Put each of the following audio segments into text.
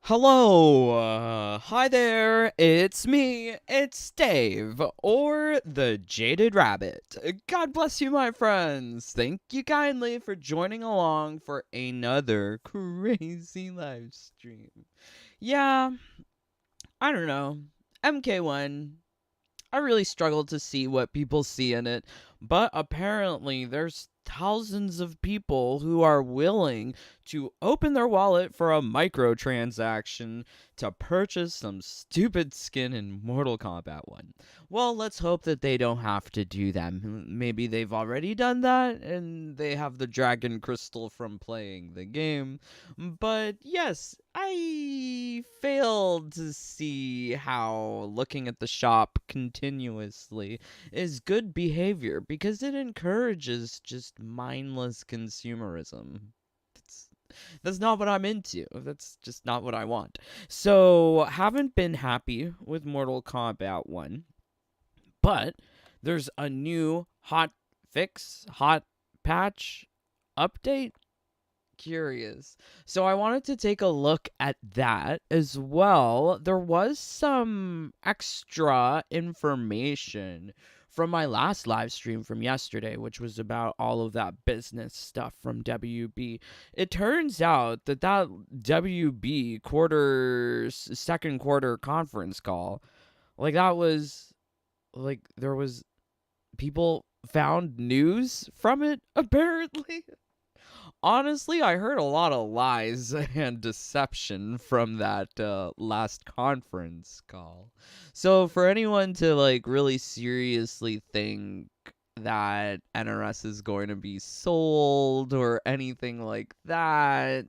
Hello, hi there, it's Dave, or the Jaded Rabbit. God bless you, my friends. Thank you kindly for joining along for another crazy live stream. Yeah, I don't know. MK1, I really struggled to see what people see in it, but apparently there's thousands of people who are willing to open their wallet for a microtransaction to purchase some stupid skin in Mortal Kombat 1. Well, let's hope that they don't have to do that. Maybe they've already done that and they have the dragon crystal from playing the game. But yes, I failed to see how looking at the shop continuously is good behavior because it encourages just mindless consumerism. That's, that's not what I'm into. That's just not what I want. So, haven't been happy with Mortal Kombat 1, but there's a new hot fix, hot patch update. Curious. So I wanted to take a look at that as well. There was some extra information from my last live stream from yesterday, which was about all of that business stuff from WB. It turns out that WB second quarter conference call, that was there was people found news from it apparently. Honestly, I heard a lot of lies and deception from that last conference call. So for anyone to really seriously think that NRS is going to be sold or anything like that,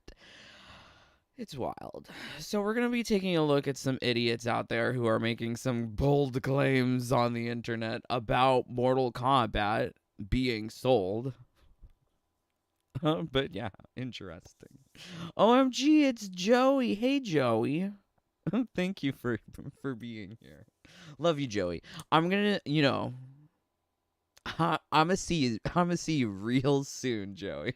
it's wild. So we're going to be taking a look at some idiots out there who are making some bold claims on the internet about Mortal Kombat being sold. But yeah, interesting. OMG, it's Joey. Hey, Joey. Thank you for being here. Love you, Joey. I'm gonna, I'm gonna see you real soon, Joey.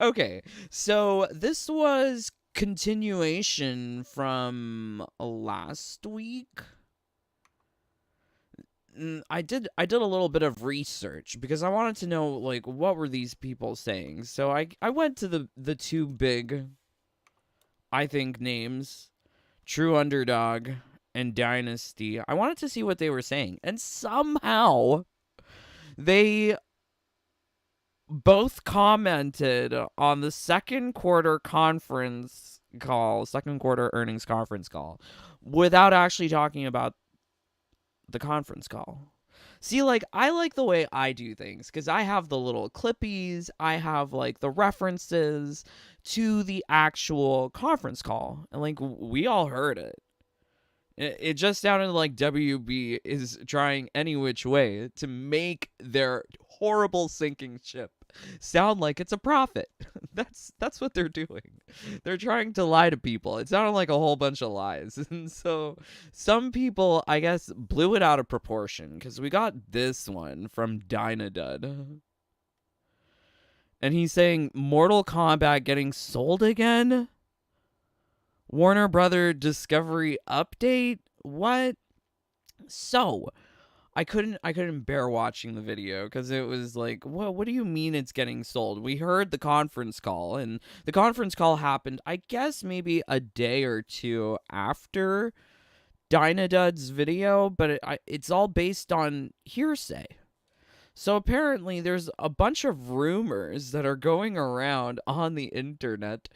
Okay, so this was continuation from last week. I did a little bit of research because I wanted to know what were these people saying. So I went to the two big, I think, names, True Underdog and Dynasty. I wanted to see what they were saying, and somehow they both commented on the second quarter second quarter earnings conference call, without actually talking about the conference call. See, I like the way I do things because I have the little clippies, I have the references to the actual conference call, and we all heard it. It just sounded like WB is trying any which way to make their horrible sinking ship sound like it's a profit. That's what they're doing. They're trying to lie to people. It sounded like a whole bunch of lies. And so some people, I guess, blew it out of proportion because we got this one from Dynadud. And he's saying Mortal Kombat getting sold again? Warner Brother Discovery update? What? So, I couldn't bear watching the video because it was like, what do you mean it's getting sold? We heard the conference call, and the conference call happened, I guess, maybe a day or two after Dynadud's video, but it's all based on hearsay. So apparently there's a bunch of rumors that are going around on the internet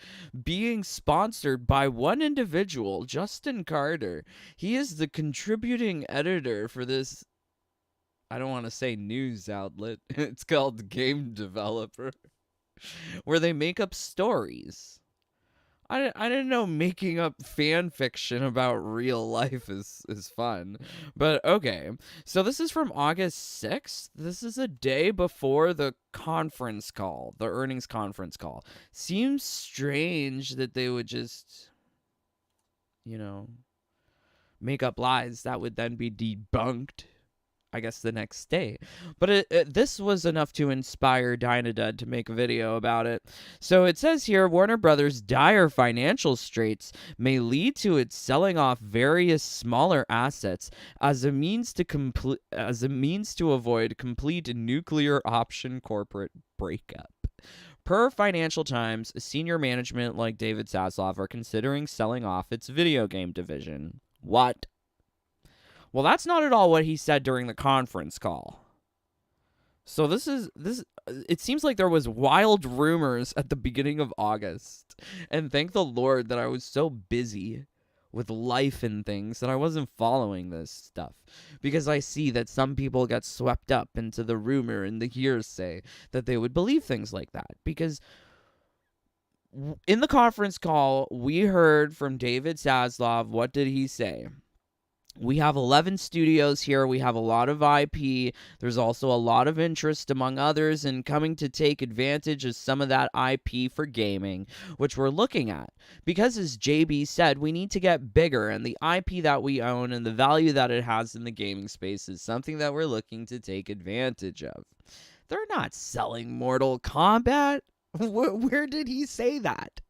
being sponsored by one individual, Justin Carter. He is the contributing editor for this, I don't want to say news outlet. It's called Game Developer, where they make up stories. I didn't know making up fan fiction about real life is fun. But okay. So this is from August 6th. This is a day before the conference call, the earnings conference call. Seems strange that they would just, you know, make up lies that would then be debunked. I guess the next day. But this was enough to inspire Dynadud to make a video about it. So it says here Warner Brothers' dire financial straits may lead to its selling off various smaller assets as a means to avoid complete nuclear option corporate breakup. Per Financial Times, senior management like David Zaslav are considering selling off its video game division. What? Well, that's not at all what he said during the conference call. So this it seems like there was wild rumors at the beginning of August. And thank the Lord that I was so busy with life and things that I wasn't following this stuff, because I see that some people get swept up into the rumor and the hearsay that they would believe things like that. Because in the conference call, we heard from David Zaslav. What did he say? We have 11 studios here. We have a lot of IP. There's also a lot of interest among others in coming to take advantage of some of that IP for gaming, which we're looking at. Because as JB said, we need to get bigger, and the IP that we own and the value that it has in the gaming space is something that we're looking to take advantage of. They're not selling Mortal Kombat. Where did he say that?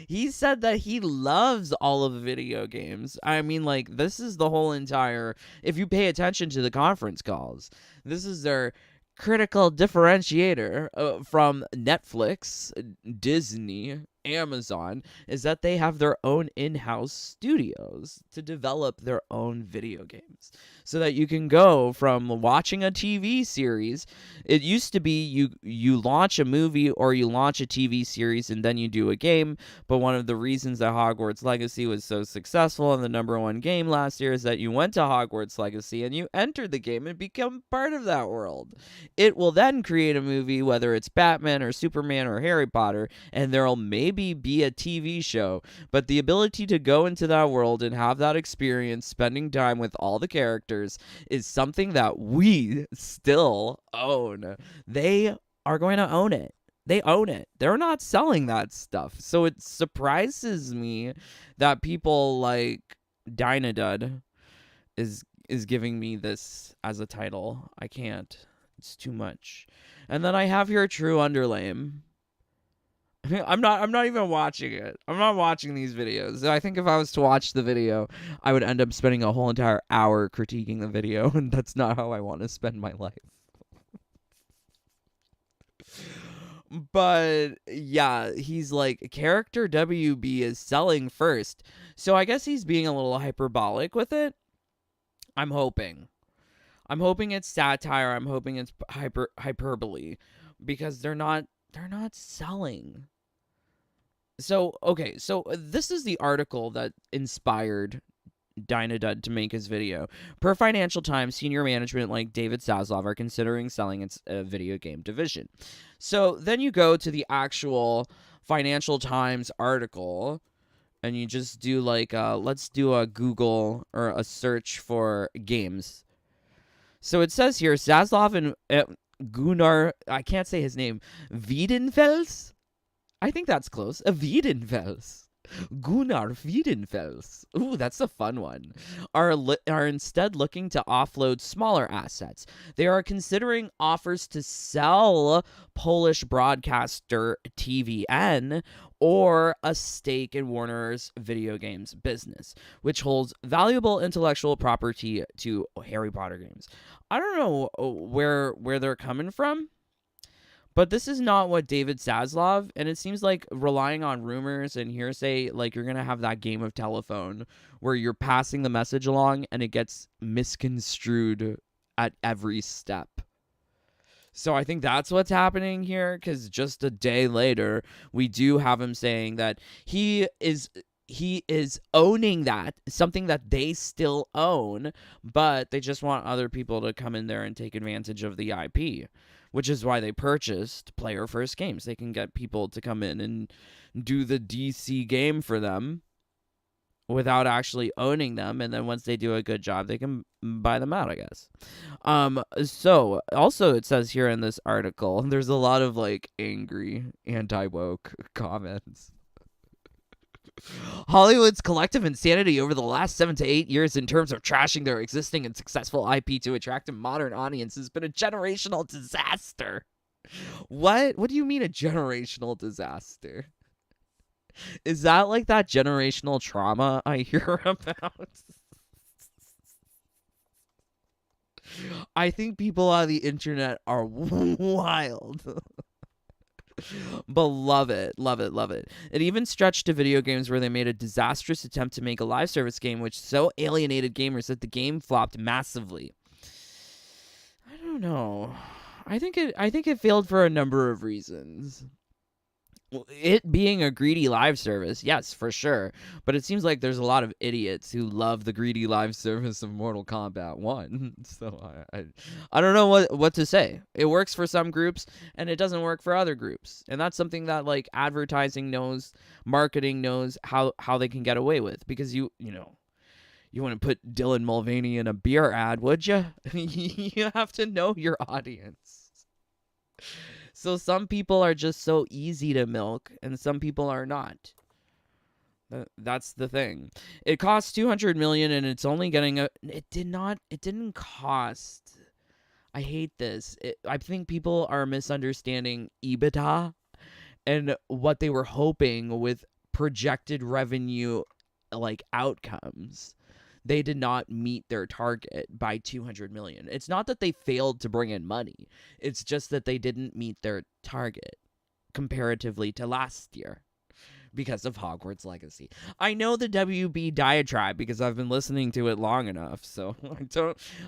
He said that he loves all of the video games. I mean, like, this is the whole entire, if you pay attention to the conference calls, this is their critical differentiator from Netflix, Disney, Amazon, is that they have their own in-house studios to develop their own video games, so that you can go from watching a TV series. It used to be you launch a movie or you launch a TV series and then you do a game, but one of the reasons that Hogwarts Legacy was so successful and the #1 game last year is that you went to Hogwarts Legacy and you entered the game and become part of that world. It will then create a movie, whether it's Batman or Superman or Harry Potter, and there'll maybe be a TV show, but the ability to go into that world and have that experience spending time with all the characters is something that we still own. They are going to own it. They own it. They're not selling that stuff. So it surprises me that people like Dynadud is giving me this as a title. I can't. It's too much. And then I have here True Underlame. I'm not even watching it. I'm not watching these videos. I think if I was to watch the video, I would end up spending a whole entire hour critiquing the video, and that's not how I want to spend my life. But yeah, he's like, character WB is selling first. So I guess he's being a little hyperbolic with it. I'm hoping it's satire. I'm hoping it's hyperbole, because they're not selling. So, okay, so this is the article that inspired Dynadud to make his video. Per Financial Times, senior management like David Zaslav are considering selling its video game division. So then you go to the actual Financial Times article, and you just do like, let's do a Google or a search for games. So it says here, Zaslav and Gunnar, I can't say his name, Wiedenfels? I think that's close. A Wiedenfels. Gunnar Wiedenfels. Ooh, that's a fun one. Are instead looking to offload smaller assets. They are considering offers to sell Polish broadcaster TVN or a stake in Warner's video games business, which holds valuable intellectual property to Harry Potter games. I don't know where they're coming from, but this is not what David Zaslav, and it seems like relying on rumors and hearsay, like you're going to have that game of telephone where you're passing the message along and it gets misconstrued at every step. So I think that's what's happening here, because just a day later, we do have him saying that he is owning that, something that they still own, but they just want other people to come in there and take advantage of the IP, which is why they purchased Player First Games. They can get people to come in and do the DC game for them without actually owning them, and then once they do a good job, they can buy them out, I guess. So also it says here in this article, there's a lot of like angry anti-woke comments. Hollywood's collective insanity over the last 7 to 8 years in terms of trashing their existing and successful IP to attract a modern audience has been a generational disaster. What? What do you mean a generational disaster? Is that like that generational trauma I hear about? I think people on the internet are wild. But love it, love it, love it. It even stretched to video games where they made a disastrous attempt to make a live service game which so alienated gamers that the game flopped massively. I don't know. I think it failed for a number of reasons. It being a greedy live service, yes, for sure. But it seems like there's a lot of idiots who love the greedy live service of Mortal Kombat 1. So I don't know what to say. It works for some groups and it doesn't work for other groups. And that's something that like advertising knows, marketing knows how they can get away with. Because you wouldn't put Dylan Mulvaney in a beer ad, would you? You have to know your audience. So some people are just so easy to milk, and some people are not. That's the thing. It cost $200 million, and it's only getting a. It didn't cost. I hate this. I think people are misunderstanding EBITDA and what they were hoping with projected revenue, like outcomes. They did not meet their target by 200 million. It's not that they failed to bring in money. It's just that they didn't meet their target comparatively to last year because of Hogwarts Legacy. I know the WB diatribe because I've been listening to it long enough. So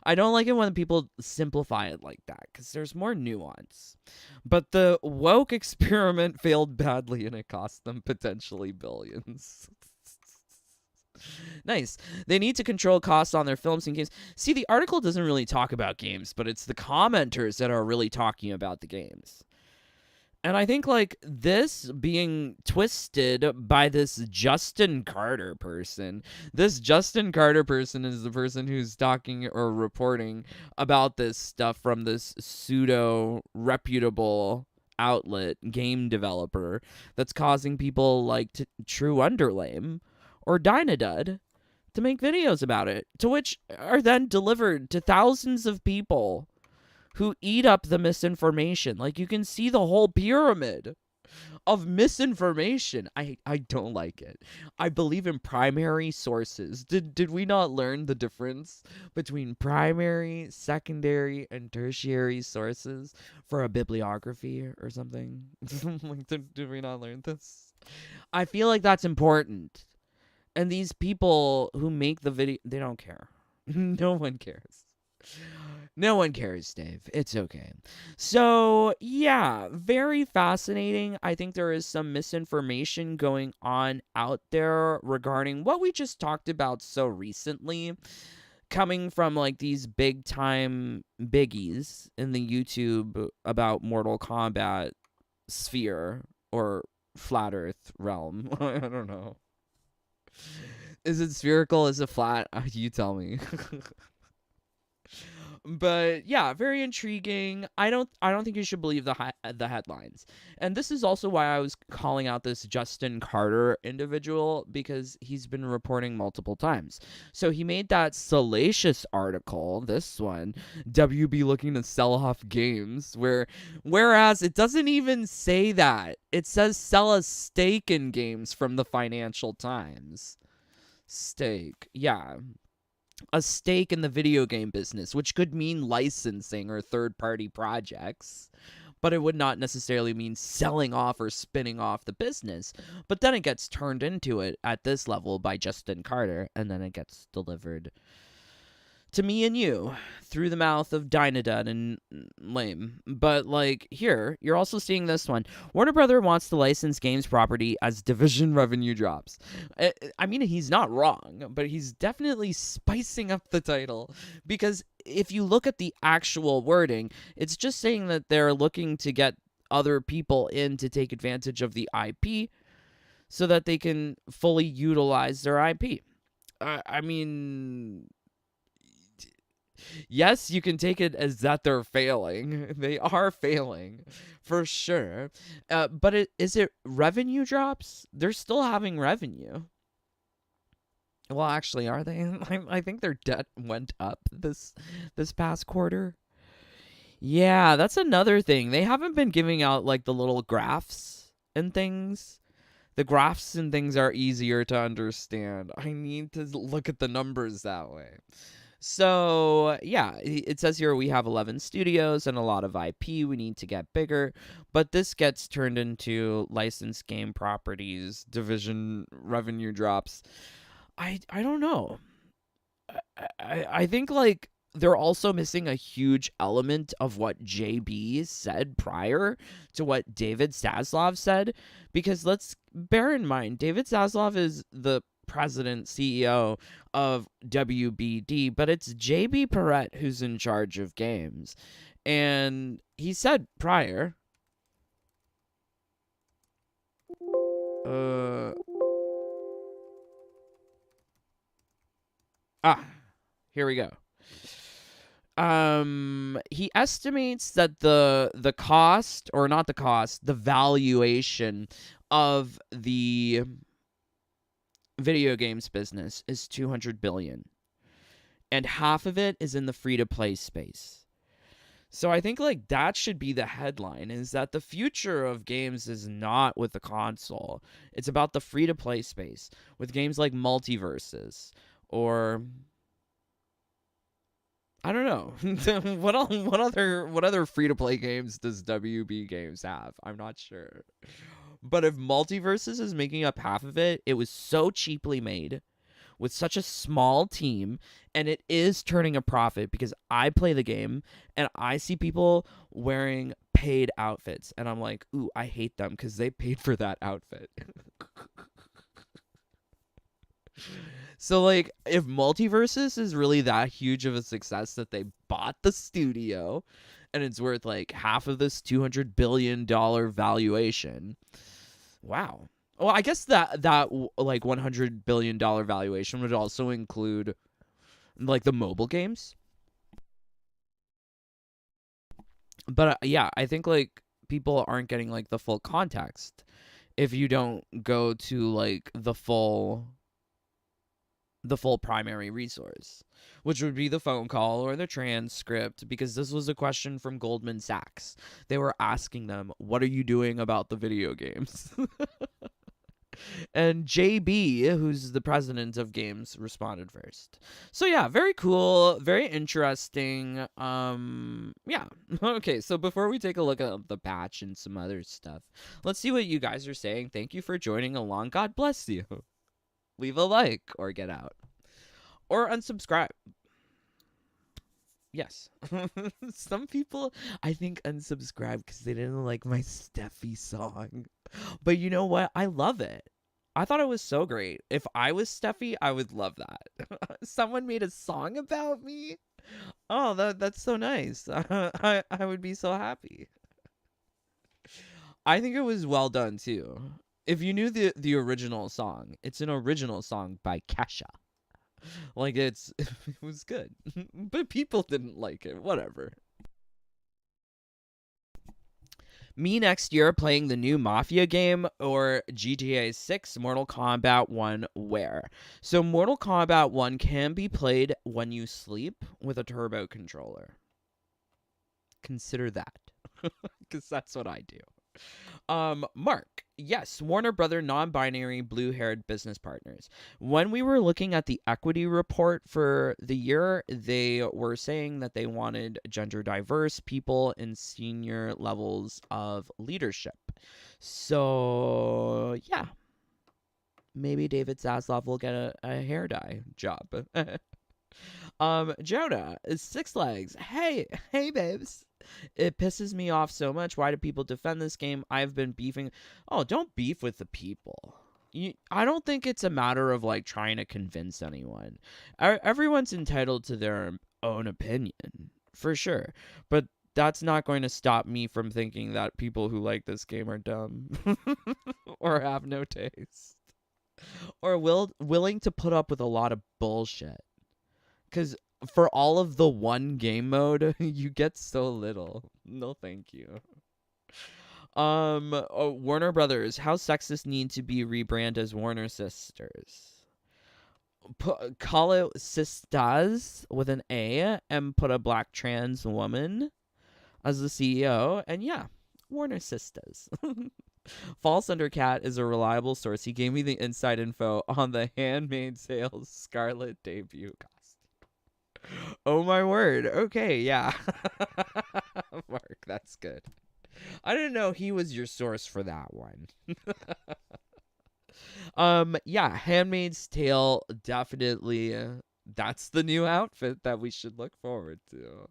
I don't like it when people simplify it like that because there's more nuance. But the woke experiment failed badly and it cost them potentially billions. Nice. They need to control costs on their films and games. See, the article doesn't really talk about games, but it's the commenters that are really talking about the games. And I think, like, this being twisted by this Justin Carter person. This Justin Carter person is the person who's talking or reporting about this stuff from this pseudo-reputable outlet, game developer, that's causing people like True Underlame or Dynadud to make videos about it, to which are then delivered to thousands of people who eat up the misinformation. Like, you can see the whole pyramid of misinformation. I don't like it. I believe in primary sources. Did we not learn the difference between primary, secondary, and tertiary sources for a bibliography or something? Like, did we not learn this? I feel like that's important. And these people who make the video, they don't care. No one cares. No one cares, Dave. It's okay. So, yeah, very fascinating. I think there is some misinformation going on out there regarding what we just talked about so recently, coming from like these big time biggies in the YouTube about Mortal Kombat sphere or flat earth realm. I don't know. Is it spherical? Is it flat? You tell me. But yeah, very intriguing. I don't think you should believe the headlines. And this is also why I was calling out this Justin Carter individual, because he's been reporting multiple times. So he made that salacious article, this one, WB looking to sell off games, whereas it doesn't even say that. It says sell a stake in games from the Financial Times. Stake. Yeah. A stake in the video game business, which could mean licensing or third-party projects, but it would not necessarily mean selling off or spinning off the business. But then it gets turned into it at this level by Justin Carter, and then it gets delivered to me and you through the mouth of Dynadud and Lame. But like here, you're also seeing this one. Warner Brother wants to license games property as division revenue drops. I mean, he's not wrong, but he's definitely spicing up the title, because if you look at the actual wording, it's just saying that they're looking to get other people in to take advantage of the IP so that they can fully utilize their IP. I mean, Yes, you can take it as that they're failing. They are failing, for sure. But is it revenue drops? They're still having revenue. Well, actually, are they? I think their debt went up this past quarter. Yeah, that's another thing. They haven't been giving out like the little graphs and things. The graphs and things are easier to understand. I need to look at the numbers that way. So, yeah, it says here we have 11 studios and a lot of IP. We need to get bigger. But this gets turned into licensed game properties, division revenue drops. I don't know. I think like they're also missing a huge element of what JB said prior to what David Zaslav said, because let's bear in mind David Zaslav is the president CEO of WBD, but it's JB Perrette who's in charge of games. And he said prior here we go. He estimates that the cost, or not the cost, the valuation of the video games business is 200 billion, and half of it is in the free to play space. So I think like that should be the headline, is that the future of games is not with the console. It's about the free to play space with games like Multiverses, or I don't know. What other free to play games does WB Games have? I'm not sure. But if Multiverses is making up half of it, it was so cheaply made with such a small team, and it is turning a profit, because I play the game and I see people wearing paid outfits and I'm like, ooh, I hate them because they paid for that outfit. So, like, if Multiverses is really that huge of a success that they bought the studio and it's worth like half of this $200 billion valuation, wow. Well, I guess that like $100 billion valuation would also include like the mobile games. But yeah, I think like people aren't getting like the full context if you don't go to like the full primary resource, which would be the phone call or the transcript, because this was a question from Goldman Sachs. They were asking them, what are you doing about the video games? And JB, who's the president of games, responded first. So yeah, very cool, very interesting. Yeah. Okay, so before we take a look at the patch and some other stuff, let's see what you guys are saying. Thank you for joining along. God bless you. Leave a like or get out. Or unsubscribe. Yes. Some people, I think, unsubscribe because they didn't like my Steffi song. But you know what? I love it. I thought it was so great. If I was Steffi, I would love that. Someone made a song about me. Oh, that's so nice. I would be so happy. I think it was well done too. If you knew the original song, it's an original song by Kesha. Like it was good. But people didn't like it. Whatever. Me next year playing the new Mafia game or GTA 6 Mortal Kombat 1 where? So Mortal Kombat 1 can be played when you sleep with a turbo controller. Consider that. Because that's what I do. Mark, yes, Warner Brother non-binary blue-haired business partners. When we were looking at the equity report for the year, they were saying that they wanted gender diverse people in senior levels of leadership. So, yeah. Maybe David Zaslav will get a hair dye job. Jonah, Six Legs. Hey, babes. It pisses me off so much. Why do people defend this game? I've been beefing. Oh, don't beef with the people. I don't think it's a matter of like trying to convince anyone. Everyone's entitled to their own opinion, for sure. But that's not going to stop me from thinking that people who like this game are dumb or have no taste or willing to put up with a lot of bullshit. Because For all of the one game mode, you get so little. No, thank you. Warner Brothers, how sexist need to be rebranded as Warner Sisters? Call it Sistas with an A and put a black trans woman as the CEO, and yeah, Warner Sisters. False Undercat is a reliable source. He gave me the inside info on the Handmaid's Tale Scarlet debut costume. Oh my word. Okay, yeah. Mark, that's good. I didn't know he was your source for that one. Yeah, Handmaid's Tale, definitely. That's the new outfit that we should look forward to.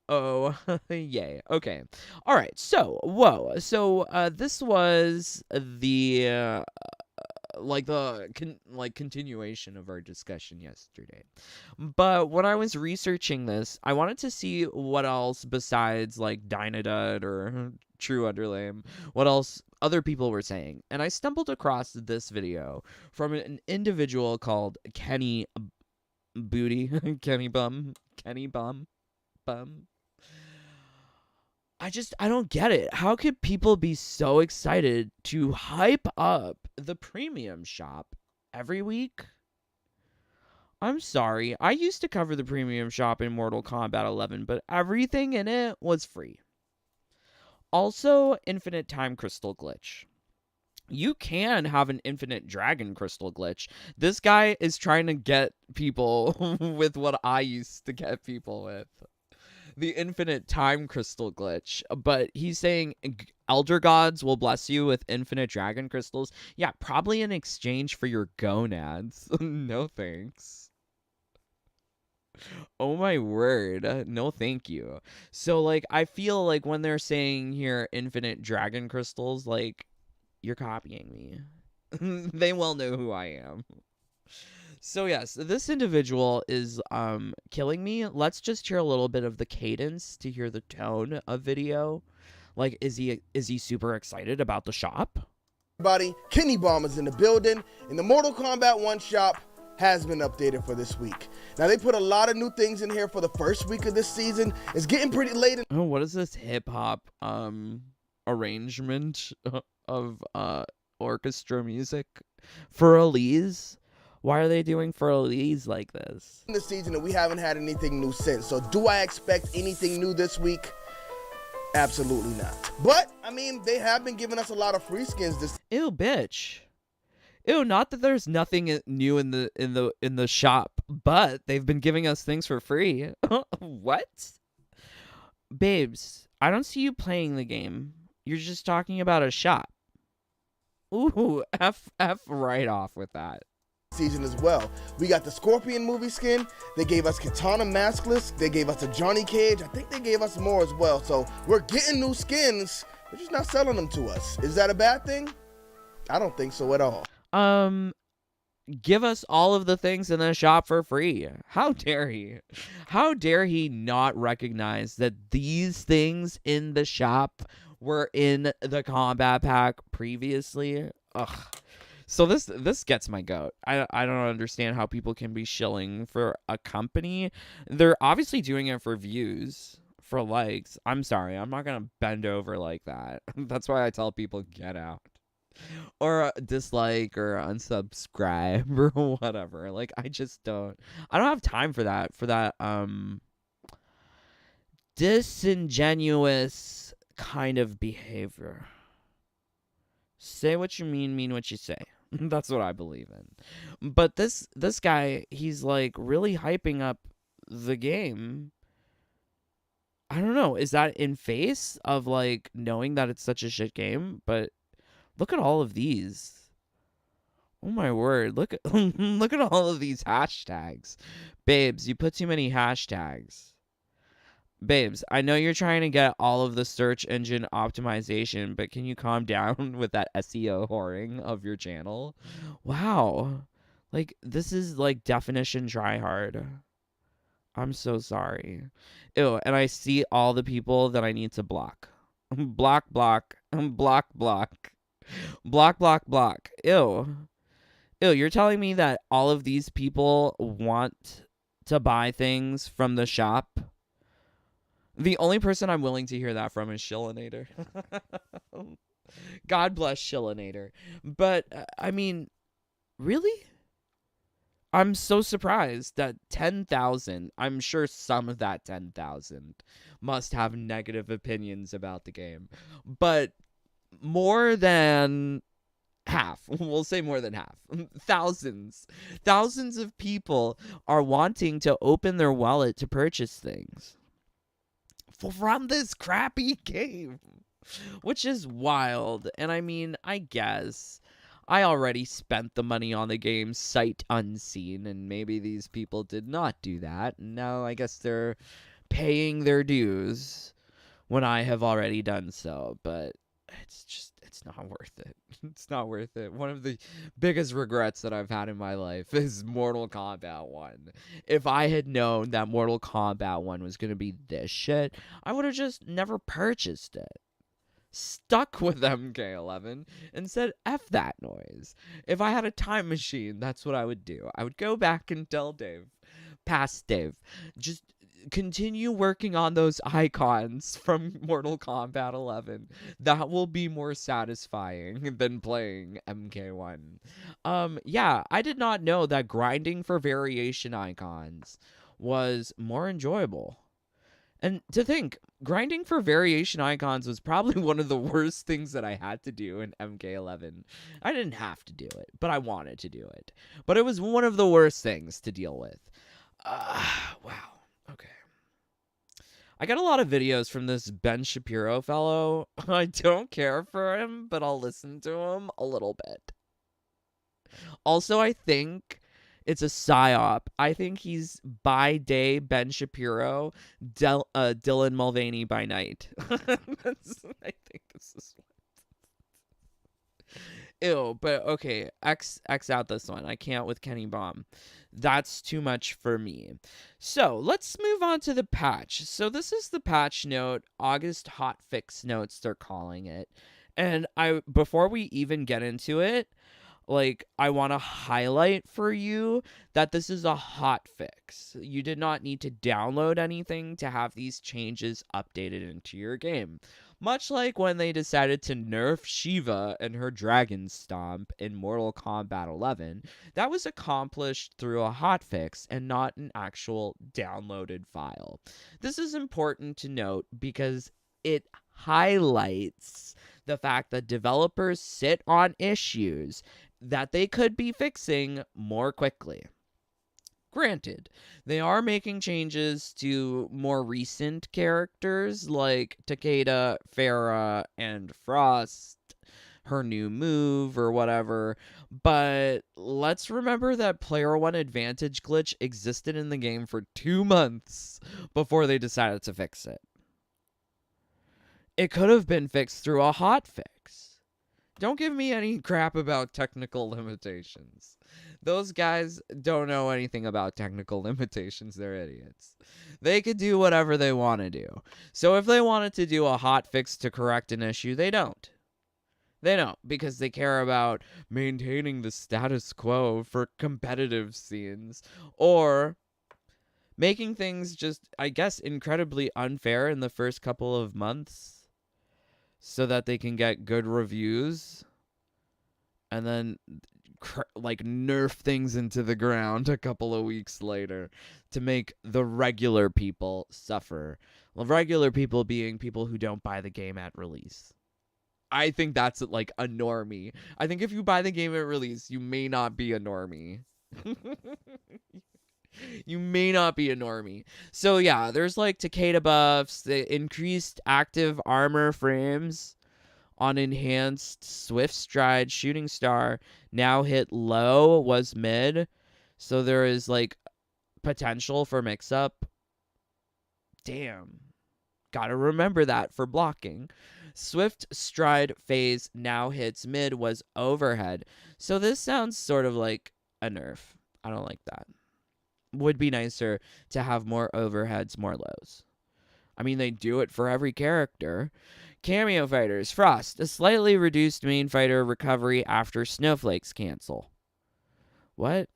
Oh, yay. Okay. All right. So, whoa. So, this was the continuation of our discussion yesterday. But when I was researching this, I wanted to see what else besides like Dynadud or True Underlame, what else other people were saying. And I stumbled across this video from an individual called Kenny Booty, Kenny Bum. I don't get it. How could people be so excited to hype up the premium shop every week? I'm sorry. I used to cover the premium shop in Mortal Kombat 11, but everything in it was free. Also, infinite time crystal glitch. You can have an infinite dragon crystal glitch. This guy is trying to get people with what I used to get people with. The infinite time crystal glitch, but he's saying elder gods will bless you with infinite dragon crystals. Yeah, probably in exchange for your gonads. No thanks. Oh my word. No thank you. So like I feel like when they're saying here infinite dragon crystals, like you're copying me. They well know who I am. So yes, this individual is killing me. Let's just hear a little bit of the cadence to hear the tone of video. Like, is he super excited about the shop? Everybody, Kenny Bomb is in the building, and the Mortal Kombat 1 shop has been updated for this week. Now they put a lot of new things in here for the first week of this season. It's getting pretty late. Oh, what is this hip hop arrangement of orchestra music for Elise? Why are they doing for Elise like this? In the season, and we haven't had anything new since. So do I expect anything new this week? Absolutely not. But I mean, they have been giving us a lot of free skins this. Ew, bitch. Ew, not that there's nothing new in the shop, but they've been giving us things for free. What? Babes, I don't see you playing the game. You're just talking about a shop. Ooh, F right off with that. Season as well. We got the Scorpion movie skin. They gave us Katana Maskless. They gave us a Johnny Cage. I think they gave us more as well. So we're getting new skins. They're just not selling them to us. Is that a bad thing? I don't think so at all. Give us all of the things in the shop for free. How dare he? How dare he not recognize that these things in the shop were in the combat pack previously? Ugh. So this gets my goat. I don't understand how people can be shilling for a company. They're obviously doing it for views, for likes. I'm sorry. I'm not going to bend over like that. That's why I tell people get out. Or dislike or unsubscribe or whatever. Like I don't have time for that. For that disingenuous kind of behavior. Say what you mean what you say. That's what I believe in. But this guy, he's like really hyping up the game. I don't know. Is that in face of like knowing that it's such a shit game? But look at all of these. Oh my word. Look at all of these hashtags. Babes, you put too many hashtags. Babes, I know you're trying to get all of the search engine optimization, but can you calm down with that SEO whoring of your channel? Wow. Like, this is like definition try hard. I'm so sorry. Ew, and I see all the people that I need to block. Block. Ew. Ew, you're telling me that all of these people want to buy things from the shop. The only person I'm willing to hear that from is Shillinator. God bless Shillinator. But, I mean, really? I'm so surprised that 10,000, I'm sure some of that 10,000 must have negative opinions about the game. But more than half, we'll say more than half, thousands of people are wanting to open their wallet to purchase things from this crappy game, which is wild. And I mean, I guess I already spent the money on the game sight unseen, and maybe these people did not do that. And now I guess they're paying their dues when I have already done so. But it's not worth it. It's not worth it. One of the biggest regrets that I've had in my life is Mortal Kombat 1. If I had known that Mortal Kombat 1 was going to be this shit, I would have just never purchased it. Stuck with MK11 and said, F that noise. If I had a time machine, that's what I would do. I would go back and tell Dave, past Dave, just continue working on those icons from Mortal Kombat 11. That will be more satisfying than playing MK1. Yeah, I did not know that grinding for variation icons was more enjoyable. And to think, grinding for variation icons was probably one of the worst things that I had to do in MK11. I didn't have to do it, but I wanted to do it. But it was one of the worst things to deal with. Wow. Okay. I got a lot of videos from this Ben Shapiro fellow. I don't care for him, but I'll listen to him a little bit. Also, I think it's a psyop. I think he's by day Ben Shapiro, Dylan Mulvaney by night. I think this is ew, but okay, X out this one. I can't with Kenny Baum. That's too much for me. So let's move on to the patch. So this is the patch note, August hotfix notes they're calling it. And before we even get into it, like, I want to highlight for you that this is a hot fix. You did not need to download anything to have these changes updated into your game. Much like when they decided to nerf Shiva and her Dragon Stomp in Mortal Kombat 11, that was accomplished through a hotfix and not an actual downloaded file. This is important to note because it highlights the fact that developers sit on issues that they could be fixing more quickly. Granted, they are making changes to more recent characters like Takeda, Farah, and Frost, her new move or whatever, but let's remember that Player One Advantage glitch existed in the game for 2 months before they decided to fix it. It could have been fixed through a hotfix. Don't give me any crap about technical limitations. Those guys don't know anything about technical limitations. They're idiots. They could do whatever they want to do. So if they wanted to do a hotfix to correct an issue, they don't. They don't, because they care about maintaining the status quo for competitive scenes, or making things just, I guess, incredibly unfair in the first couple of months so that they can get good reviews and then like nerf things into the ground a couple of weeks later to make the regular people suffer. Well, regular people being people who don't buy the game at release. I think that's like a normie. I think if you buy the game at release, you may not be a normie. You may not be a normie. So yeah, there's like Takeda buffs, the increased active armor frames on enhanced swift stride shooting star now hit low was mid. So there is like potential for mix up. Damn. Gotta remember that for blocking. Swift stride phase now hits mid was overhead. So this sounds sort of like a nerf. I don't like that. Would be nicer to have more overheads, more lows. I mean, they do it for every character. Cameo fighters. Frost. A slightly reduced main fighter recovery after snowflakes cancel. What?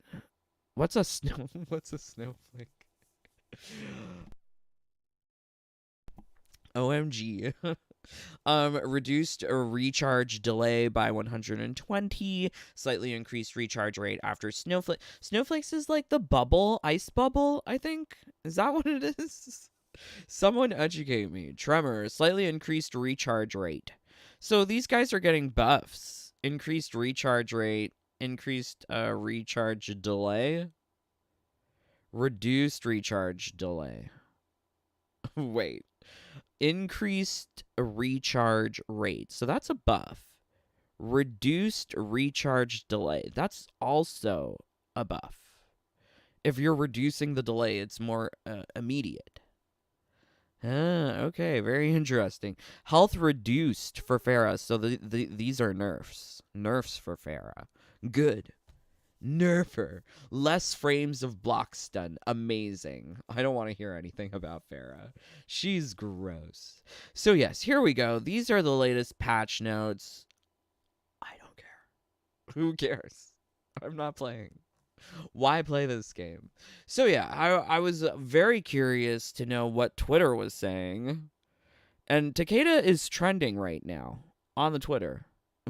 What's a snowflake? OMG. Reduced a recharge delay by 120, slightly increased recharge rate after snowflake. Snowflakes is like the bubble, ice bubble, I think. Is that what it is? Someone educate me. Tremor, slightly increased recharge rate. So these guys are getting buffs. Increased recharge rate, increased recharge delay, reduced recharge delay. Wait. Increased recharge rate. So that's a buff. Reduced recharge delay. That's also a buff. If you're reducing the delay, it's more immediate. Okay, very interesting. Health reduced for Farah. So these are nerfs. Nerfs for Farah. Good. Nerfer. Less frames of block stun. Amazing. I don't want to hear anything about Farah. She's gross. So yes, here we go. These are the latest patch notes. I don't care. Who cares? I'm not playing. Why play this game? So yeah, I was very curious to know what Twitter was saying. And Takeda is trending right now on the Twitter.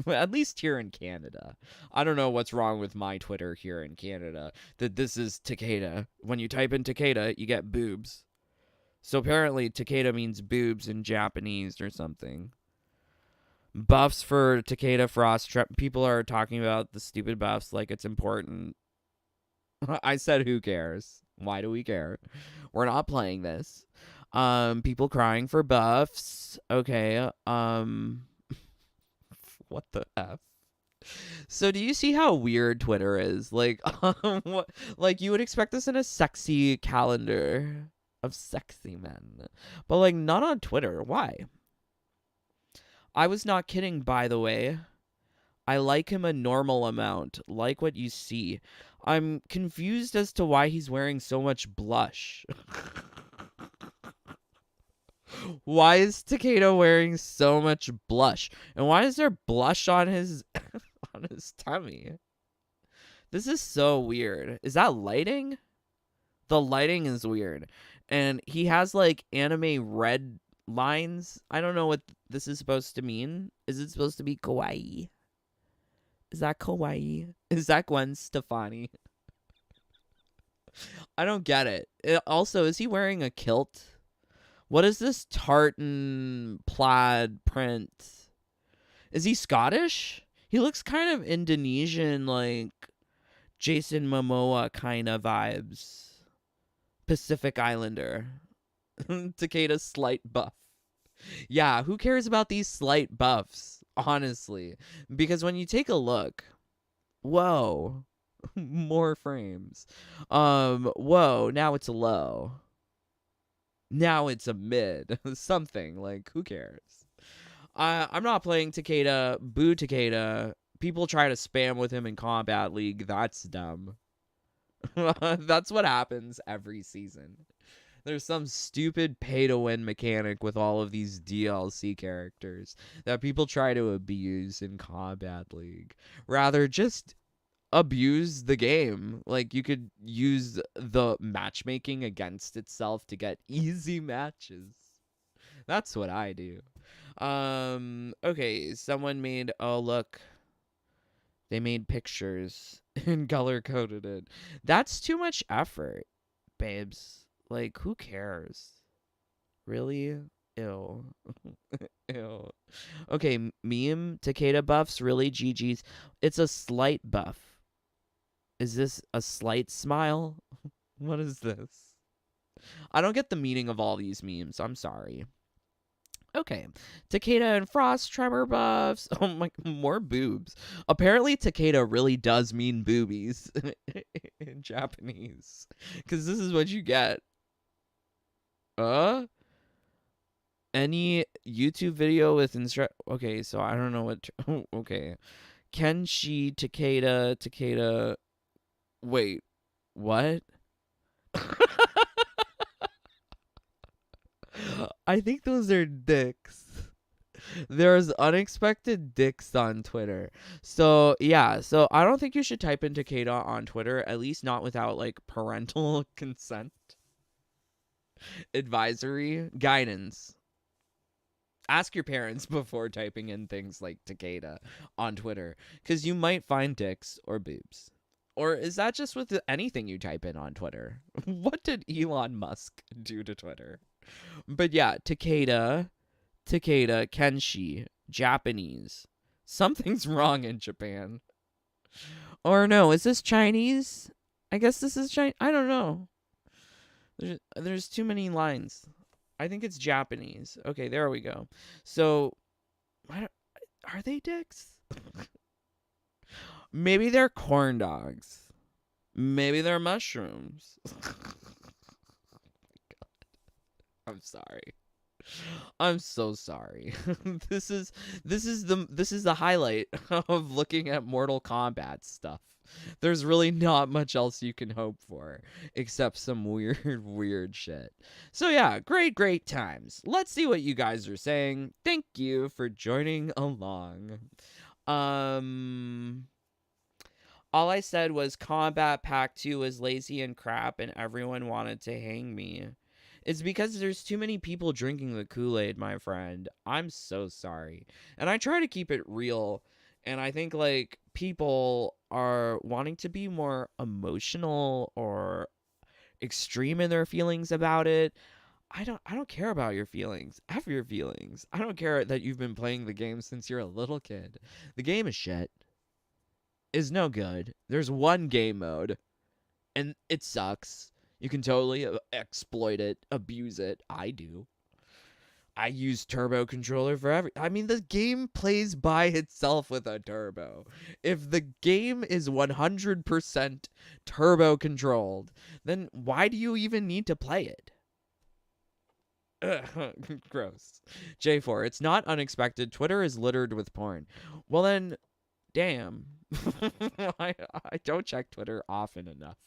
At least here in Canada. I don't know what's wrong with my Twitter here in Canada. That this is Takeda. When you type in Takeda, you get boobs. So apparently Takeda means boobs in Japanese or something. Buffs for Takeda Frost. People are talking about the stupid buffs like it's important. I said who cares? Why do we care? We're not playing this. People crying for buffs. Okay. What the F? So do you see how weird Twitter is? Like, what, like you would expect this in a sexy calendar of sexy men, but like not on Twitter. Why? I was not kidding, by the way. I like him a normal amount, like what you see. I'm confused as to why he's wearing so much blush. Why is Takeda wearing so much blush? And why is there blush on his on his tummy? This is so weird. Is that lighting? The lighting is weird. And he has like anime red lines. I don't know what this is supposed to mean. Is it supposed to be kawaii? Is that kawaii? Is that Gwen Stefani? I don't get it. Also, is he wearing a kilt? What is this tartan plaid print? Is he Scottish? He looks kind of Indonesian, like Jason Momoa kind of vibes. Pacific Islander. Takeda's slight buff. Yeah, who cares about these slight buffs? Honestly. Because when you take a look, whoa. More frames. Whoa, now it's a low. Now it's a mid. Something. Like, who cares? I'm not playing Takeda. Boo Takeda. People try to spam with him in Combat League. That's dumb. That's what happens every season. There's some stupid pay-to-win mechanic with all of these DLC characters that people try to abuse in Combat League. Rather, just abuse the game. Like, you could use the matchmaking against itself to get easy matches. That's what I do. Okay, someone made, oh, look. They made pictures and color-coded it. That's too much effort, babes. Like, who cares? Really? Ew. Ew. Okay, meme, Takeda buffs, really GG's. It's a slight buff. Is this a slight smile? What is this? I don't get the meaning of all these memes. I'm sorry. Okay. Takeda and Frost, Tremor buffs. Oh my, more boobs. Apparently Takeda really does mean boobies in Japanese. Because this is what you get. Any YouTube video with okay, so I don't know what okay. Kenshi Takeda wait, what? I think those are dicks. There's unexpected dicks on Twitter. So, yeah. So, I don't think you should type in Takeda on Twitter. At least not without, like, parental consent. Advisory guidance. Ask your parents before typing in things like Takeda on Twitter, because you might find dicks or boobs. Or is that just with anything you type in on Twitter? What did Elon Musk do to Twitter? But yeah, Takeda, Kenshi, Japanese. Something's wrong in Japan. Or no, is this Chinese? I guess this is Chinese. I don't know. There's too many lines. I think it's Japanese. Okay, there we go. So, are they dicks? Maybe they're corn dogs. Maybe they're mushrooms. I'm sorry. I'm so sorry. this is the highlight of looking at Mortal Kombat stuff. There's really not much else you can hope for except some weird shit. So yeah, great times. Let's see what you guys are saying. Thank you for joining along. All I said was Combat Pack 2 was lazy and crap and everyone wanted to hang me. It's because there's too many people drinking the Kool-Aid, my friend. I'm so sorry. And I try to keep it real. And I think, like, people are wanting to be more emotional or extreme in their feelings about it. I don't care about your feelings. F your feelings. I don't care that you've been playing the game since you're a little kid. The game is shit. Is no good. There's one game mode. And it sucks. You can totally exploit it, abuse it. I do. I use turbo controller for I mean, the game plays by itself with a turbo. If the game is 100% turbo controlled, then why do you even need to play it? Ugh, gross. J4, it's not unexpected. Twitter is littered with porn. Well then, damn. I don't check Twitter often enough.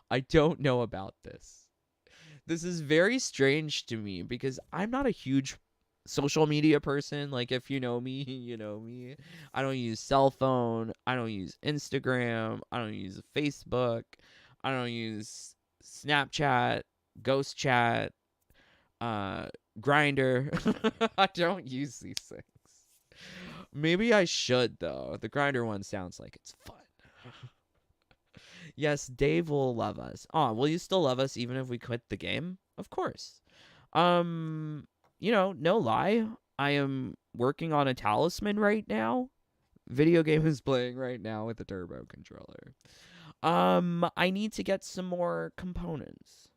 I don't know about this. This is very strange to me because I'm not a huge social media person. Like, if you know me, you know me. I don't use cell phone. I don't use Instagram. I don't use Facebook. I don't use Snapchat, Ghost Chat, Grinder. I don't use these things. Maybe I should, though. The Grinder one sounds like it's fun. Yes, Dave will love us. Oh, will you still love us even if we quit the game? Of course. No lie. I am working on a talisman right now. Video game is playing right now with the turbo controller. I need to get some more components.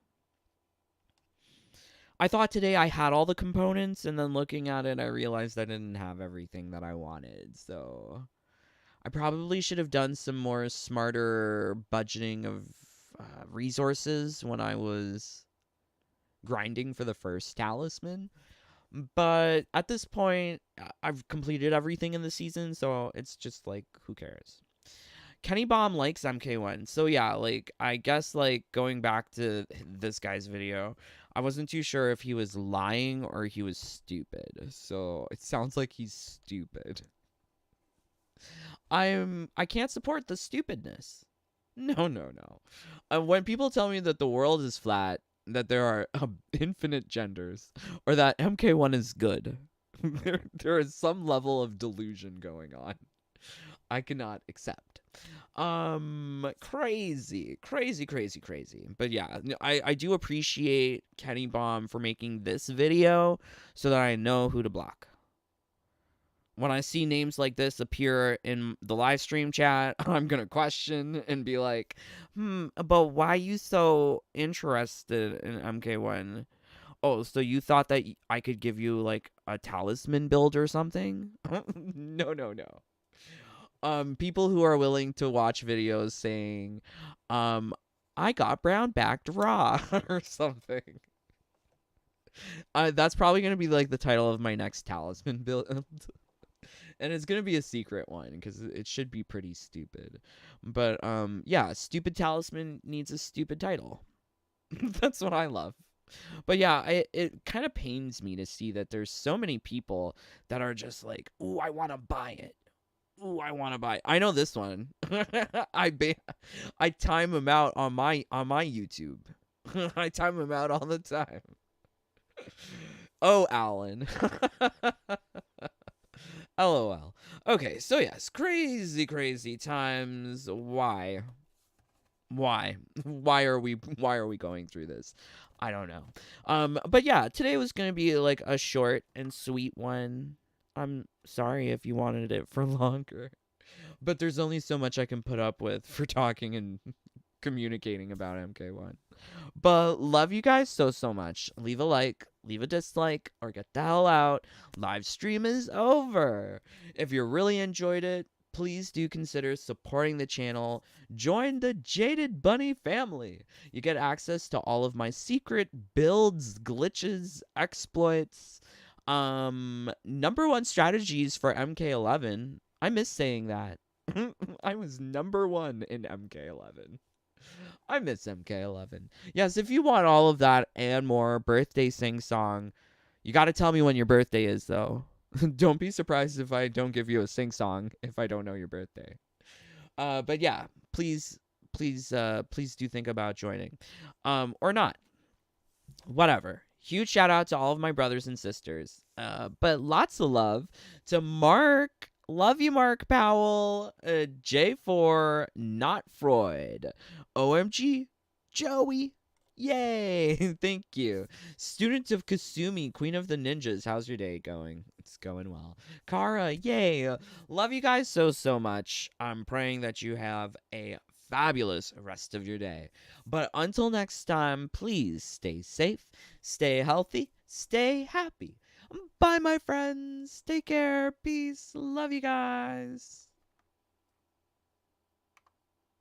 I thought today I had all the components, and then looking at it, I realized I didn't have everything that I wanted, so I probably should have done some more smarter budgeting of resources when I was grinding for the first talisman. But at this point, I've completed everything in the season, so it's just like, who cares? Kenny Bomb likes MK1. So yeah, like, I guess, like, going back to this guy's video, I wasn't too sure if he was lying or he was stupid. So it sounds like he's stupid. I can't support the stupidness. No. When people tell me that the world is flat, that there are infinite genders, or that MK1 is good, there is some level of delusion going on. I cannot accept. Crazy. But yeah, I do appreciate Kenny Bomb for making this video so that I know who to block. When I see names like this appear in the live stream chat, I'm going to question and be like, but why are you so interested in MK1? Oh, so you thought that I could give you, like, a talisman build or something? No. People who are willing to watch videos saying, I got brown backed raw or something. That's probably going to be, like, the title of my next talisman build. And it's going to be a secret one because it should be pretty stupid. But, yeah, stupid talisman needs a stupid title. That's what I love. But yeah, it kind of pains me to see that there's so many people that are just like, ooh, I want to buy it. Ooh, I want to buy it. I know this one. I time him out on my YouTube. I time him out all the time. Oh, Alan. LOL. Okay, so yes, crazy, crazy times. Why? Why? Why are we going through this? I don't know. But yeah, today was gonna be like a short and sweet one. I'm sorry if you wanted it for longer. But there's only so much I can put up with for talking and communicating about MK1. But love you guys so, so much. Leave a like, leave a dislike, or get the hell out. Live stream is over. If you really enjoyed it, please do consider supporting the channel. Join the Jaded Bunny family. You get access to all of my secret builds, glitches, exploits, number one strategies for MK11. I miss saying that. I was number one in MK11. I miss MK11. Yes, if you want all of that and more, birthday sing song, you got to tell me when your birthday is, though. Don't be surprised if I don't give you a sing song if I don't know your birthday. But yeah, please do think about joining, or not. Whatever. Huge shout out to all of my brothers and sisters. But lots of love to Mark. Love you, Mark Powell. J4, not Freud. OMG, Joey. Yay. Thank you. Student of Kasumi, Queen of the Ninjas. How's your day going? It's going well. Kara, yay. Love you guys so, so much. I'm praying that you have a fabulous rest of your day. But until next time, please stay safe, stay healthy, stay happy. Bye, my friends. Take care. Peace. Love you guys.